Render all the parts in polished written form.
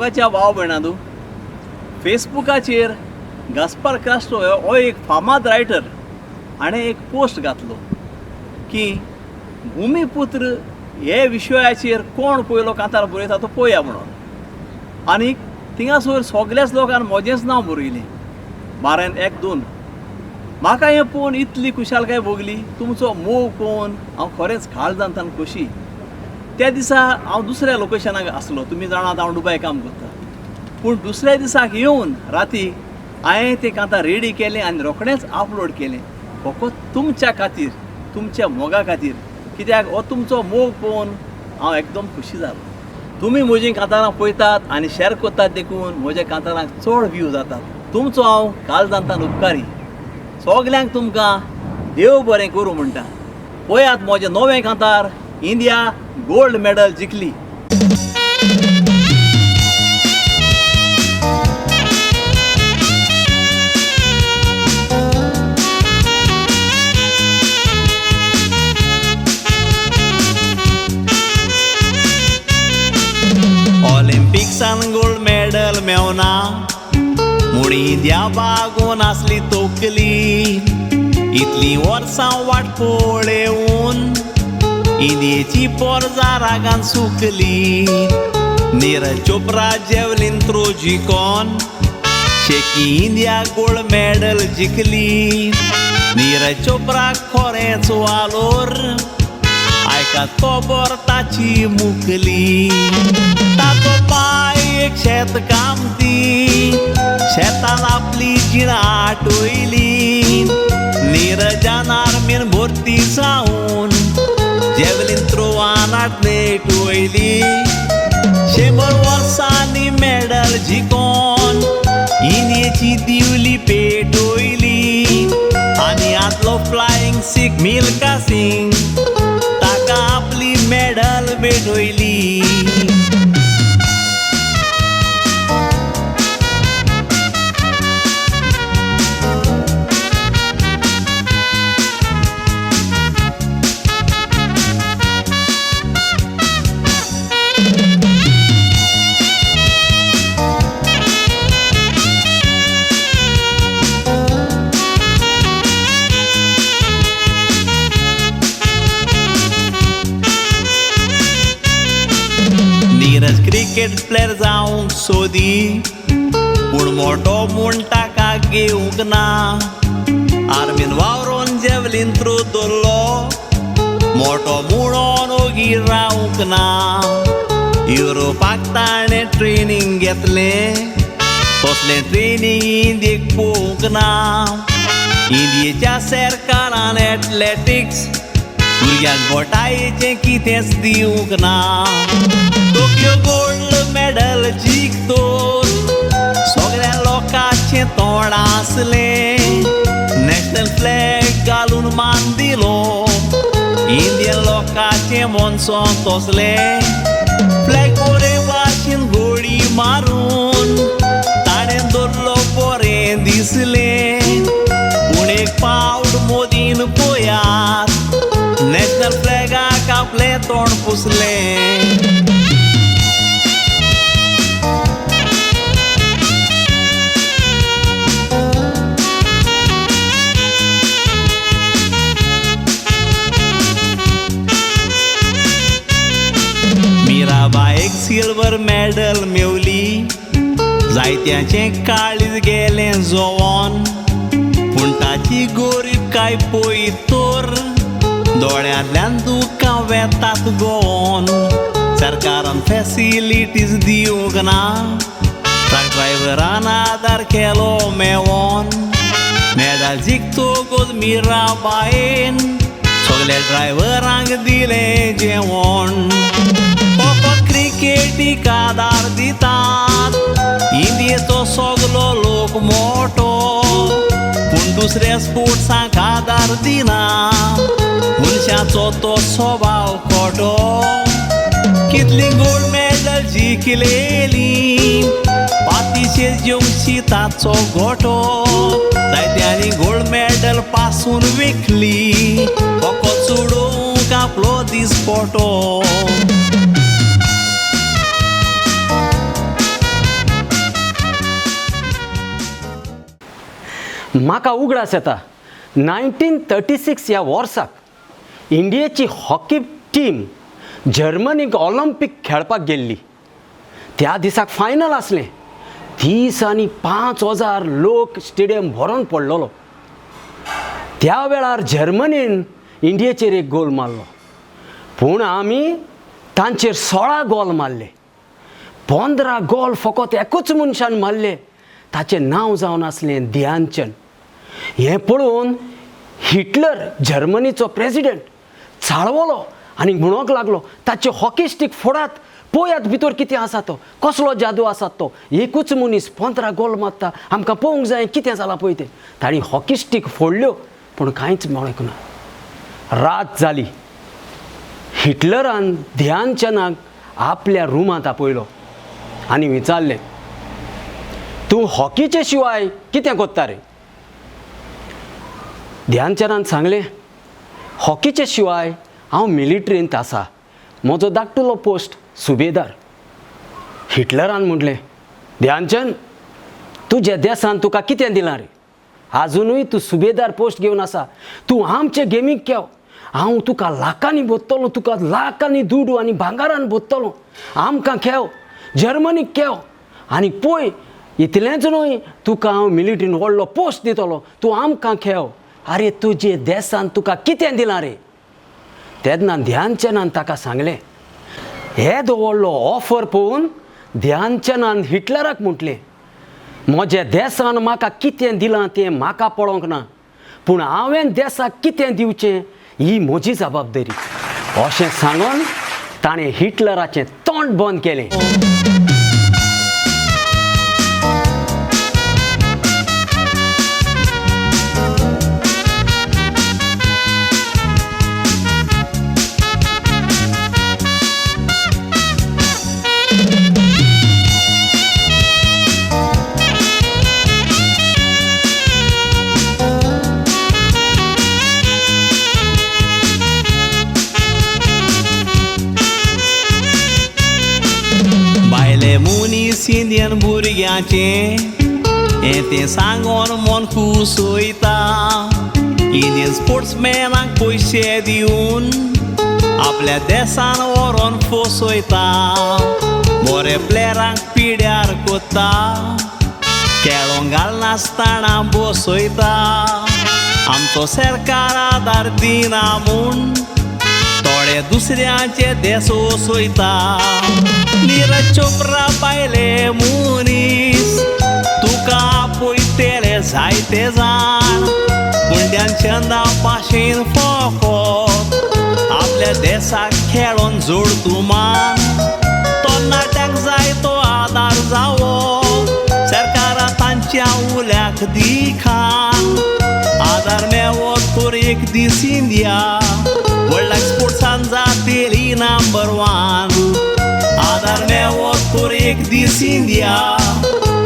फेसबुकाच्या भाव भयणादू फेसबुकाचेर गास्पर कास्ट्रो हो एक फामाद रायटर हाणें एक पोस्ट घातलो की भुमिपुत्र हे विशयाचेर कोण पयलो कांतार बरयता तो पळोवया म्हणून. आनीक थिंगासर सगल्याच लोकांनी म्हजेंच नांव बरयलें 12-1-2. म्हाका हें पळोवन इतली खुशालकाय भोगली. तुमचो मोग पळोवन हांव खरेंच खाल जातान खोशी. त्या दिसा हांव दुसऱ्या लोकेशनाक आसलो. तुमी जाणात हांव दुबाय काम करता. पूण दुसऱ्या दिसाक येवन राती हांवें तें कांतां रेडी केलें आनी रोखडेंच अपलोड केलें फकत तुमच्या खातीर, तुमच्या मोगा खातीर. कित्याक हो तुमचो मोग पळोवन हांव एकदम खुशी जालो. तुमी म्हजीं कांतारां पळयतात आनी शॅर करतात देखून म्हज्या कांतारांक चड व्ह्यू जातात. तुमचो हांव काल जाणटान उपकारी. सगल्यांक तुमकां देव बरें करूं म्हणटा. पळयात म्हजें नवें कांतार इंडिया गोल्ड मेडल जिखली. ऑलिम्पिक्सान गोल्ड मेडल मेवना म्हूण इंडिया बागोवन आसली तोकली. इतलीं वर्सां वाट पळोवन इंडियेची पोरजां रागान सुकली. नीरज चोप्रा जेवलीन थ्रो जिखोन शेकी इंडिया गोल्ड मेडल जिखली. नीरज चोप्रा खरेंच वालोर आयकात खबर ताची मुखली. ताचो पाय एक शेत कामती शेतान आपली जिणा आटोयली. नीरजान आर्मीन भरती जावन जेवलीन थ्रोवान आटलेट वयली. 100 वर्सांनी मेडल जिखोन इंडियेची दिवली पेटोयली. आनी आदलो फ्लायींग सीख मिल्खा सिंग ताका आपली मेडल भेटोयली. नीरज क्रिकेट प्लेयर जावंक सोदी पूण मोठो म्हूण ताका घेवंक ना. आर्मीन वावरोन जेवलीन थ्रो दवरलो मोठो म्हणून ओगी रावंक ना. युरोपाक ताणें ट्रेनींग घेतलें तसलें ट्रेनींग इंडियेक पळोवंक ना. इंडियेच्या सरकारान एथलेटिक्स भुरग्यांक घोटायेचें कितेंच दिवंक ना. टोकियो गोल्ड मेडल जिखतोर सगळ्या लोकांचें तोंड आसलें. नॅशनल फ्लॅग घालून मान दिलो इंडियन लोकांचें मनसों तसलें. फ्लॅग बरे भाशेन घोडी मारून ताणें दवरलो बरें दिसलें. पूण एक पावट मोदीन पळयात नॅशनल फ्लॅगाक आपलें तोंड पुसलें. मीराबाईक सिल्वर मेडल मेवली. जायत्यांचें काळीज गेलें जोवोन पूण ताची गोरीबकाय पळयत तर दोळ्यांतल्यान दुखां वेतात गोवन. सरकारान फॅसिलिटीज दिवंक ना. ट्रक ड्रायव्हरान आदार केलो मेवोन. मेडल जिखतकच मीराबाईन सगल्या ड्रायव्हरांक दिलें जेवण. फकत क्रिकेटीक आदार दितात इंडियेचो सगलो लोक मोठो पूण दुसऱ्या स्पोर्ट्सांक आदार दिना. मनशाचो तो स्वभाव खोटो. कितलीं गोल्ड मेडल जिखलेलीं पातीचेर जेवंची ताचो गोठो. जायत्यांनी गोल्ड मेडल पासून विकली फकत सोडूंक आपलो दिसपटो. म्हाका उगडास येता 1936 ह्या वर्साक इंडियेची हॉकी टीम जर्मनीक ऑलिंपिक खेळपाक गेल्ली. त्या दिसाक फायनल आसलें. 30 आनी 5,000 लोक स्टेडियम भरून पडलेलो. त्या वेळार जर्मनीन इंडियेचेर एक गोल मारलो, पूण आमी तांचेर 16 गोल मारले. 15 गोल फकत एकूच मनशान मारले. ताचें नांव जावन आसलें ध्यानचंद. हें पळोवन हिटलर जर्मनीचो प्रेसिडेंट चाळवलो आनी म्हणूंक लागलो, ताचे हॉकी स्टीक फोडात, पळयात भितर कितें आसा तो, कसलो जादू आसा तो. एकूच मनीस 15 गोल मारता, आमकां पळोवंक जाय कितें जालां पळय तें. तांणी हॉकी स्टीक फोडल्यो, पूण कांयच मेळूंक ना. रात जाली. हिटलरान ध्यानचंदाक आपल्या रुमांत आपयलो आनी विचारलें, तूं हॉकीचे शिवाय कितें कोत्ता रे? ध्यानचंदान सांगलें, हॉकीचे शिवाय हांव मिलिट्रींत आसा, म्हजो धाकटुलो पोस्ट सुबेदार. हिटलरान म्हटलें, ध्यानचंद, तुज्या देसान तुका कितें दिलां रे? आजुनूय तूं सुबेदार पोस्ट घेवन आसा. तूं आमचे गेमीक केव. हांव तुका लाखांनी बोत्तलो, तुका लाखांनी दूड आनी भांगारान बोत्तलो. आमकां खेव, जर्मनीक केव, आनी पळय इतलेंच न्हय, तुका हांव मिलिट्रीन व्हडलो पोस्ट दितलो. तूं आमकां खेव. आरे तुजे देसान तुका कितें दिलां रे? तेन्ना ध्यानचंदान ताका सांगलें. येदो व्हडलो ऑफर पळोवन ध्यानचंदान हिटलराक म्हटलें, म्हज्या देसान म्हाका कितें दिलां तें म्हाका पळोवंक ना, पूण हांवें देसाक कितें दिवचें ही म्हजी जबाबदारी. अशें सांगून ताणें हिटलराचें तोंड बंद केलें. मनीस इंडियन भुरग्याचें हें तें सांगोन मन खूश वयता. इंडियन स्पोर्ट्समॅनाक पयशे दिवन आपल्या देसान व्हरोन फसयता. बरे प्लेयरांक पिड्यार कोत्ता, खेळोंक घालनासतना बसयता. आमचो सरकार आदार दिना म्हूण थोडे दुसऱ्याचे देश वसयता. नीरज चोप्रा पायले मनीस तुका आपयतेले जायते जाण, पूण ध्यानचंदा भाशेन फकत आपल्या देशाक खेळोन जोडतू मान. तरणाट्यांक जाय तो आदार जावो, सरकारा तांच्या उल्याक दिखान. आदार मेळत तर एक दीस इंडिया वर्ल्ड स्पोर्ट्सान जातली नंबर 1. आदार मेळत तर एक दीस इंडिया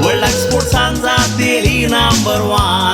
वर्ल्ड स्पोर्ट्सान जातली नंबर 1.